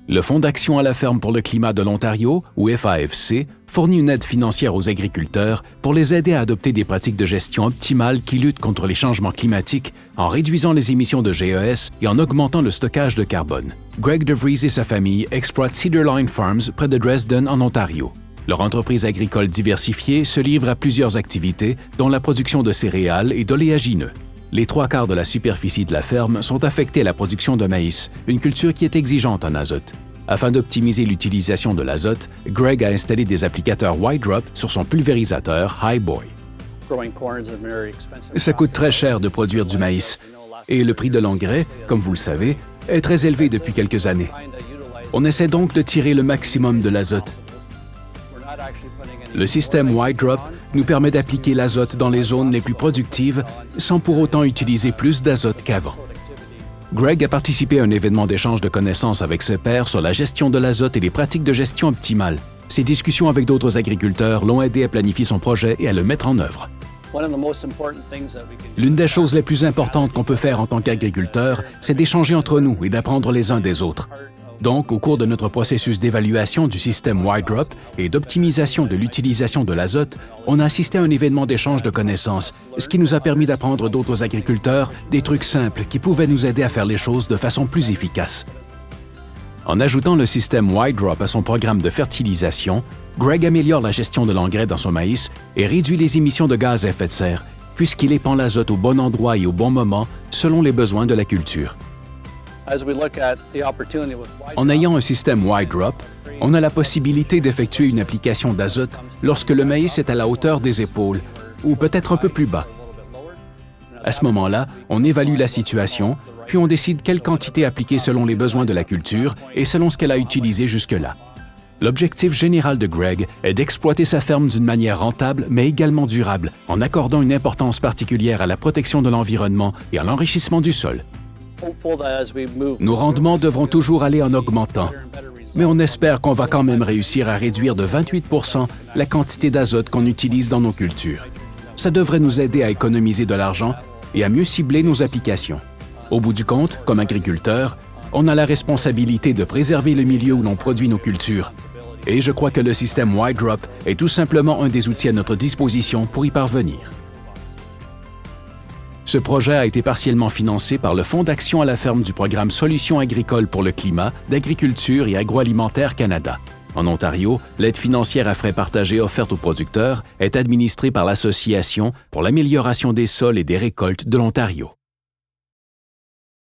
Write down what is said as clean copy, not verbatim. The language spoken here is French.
Le Fonds d'action à la ferme pour le climat de l'Ontario, ou FAFC, fournit une aide financière aux agriculteurs pour les aider à adopter des pratiques de gestion optimales qui luttent contre les changements climatiques en réduisant les émissions de GES et en augmentant le stockage de carbone. Greg DeVries et sa famille exploitent Cedar Line Farms près de Dresden, en Ontario. Leur entreprise agricole diversifiée se livre à plusieurs activités, dont la production de céréales et d'oléagineux. Les 3/4 de la superficie de la ferme sont affectés à la production de maïs, une culture qui est exigeante en azote. Afin d'optimiser l'utilisation de l'azote, Greg a installé des applicateurs Y-Drop sur son pulvérisateur Highboy. Ça coûte très cher de produire du maïs, et le prix de l'engrais, comme vous le savez, est très élevé depuis quelques années. On essaie donc de tirer le maximum de l'azote. Le système Y-Drop nous permet d'appliquer l'azote dans les zones les plus productives sans pour autant utiliser plus d'azote qu'avant. Greg a participé à un événement d'échange de connaissances avec ses pairs sur la gestion de l'azote et les pratiques de gestion optimales. Ces discussions avec d'autres agriculteurs l'ont aidé à planifier son projet et à le mettre en œuvre. L'une des choses les plus importantes qu'on peut faire en tant qu'agriculteur, c'est d'échanger entre nous et d'apprendre les uns des autres. Donc, au cours de notre processus d'évaluation du système Y-Drop et d'optimisation de l'utilisation de l'azote, on a assisté à un événement d'échange de connaissances, ce qui nous a permis d'apprendre d'autres agriculteurs des trucs simples qui pouvaient nous aider à faire les choses de façon plus efficace. En ajoutant le système Y-Drop à son programme de fertilisation, Greg améliore la gestion de l'engrais dans son maïs et réduit les émissions de gaz à effet de serre, puisqu'il épand l'azote au bon endroit et au bon moment, selon les besoins de la culture. En ayant un système Y-Drop, on a la possibilité d'effectuer une application d'azote lorsque le maïs est à la hauteur des épaules, ou peut-être un peu plus bas. À ce moment-là, on évalue la situation, puis on décide quelle quantité appliquer selon les besoins de la culture et selon ce qu'elle a utilisé jusque-là. L'objectif général de Greg est d'exploiter sa ferme d'une manière rentable, mais également durable, en accordant une importance particulière à la protection de l'environnement et à l'enrichissement du sol. Nos rendements devront toujours aller en augmentant, mais on espère qu'on va quand même réussir à réduire de 28 % la quantité d'azote qu'on utilise dans nos cultures. Ça devrait nous aider à économiser de l'argent et à mieux cibler nos applications. Au bout du compte, comme agriculteur, on a la responsabilité de préserver le milieu où l'on produit nos cultures. Et je crois que le système Y-Drop est tout simplement un des outils à notre disposition pour y parvenir. Ce projet a été partiellement financé par le Fonds d'action à la ferme du programme Solutions agricoles pour le climat, d'Agriculture et Agroalimentaire Canada. En Ontario, l'aide financière à frais partagés offerte aux producteurs est administrée par l'Association pour l'amélioration des sols et des récoltes de l'Ontario.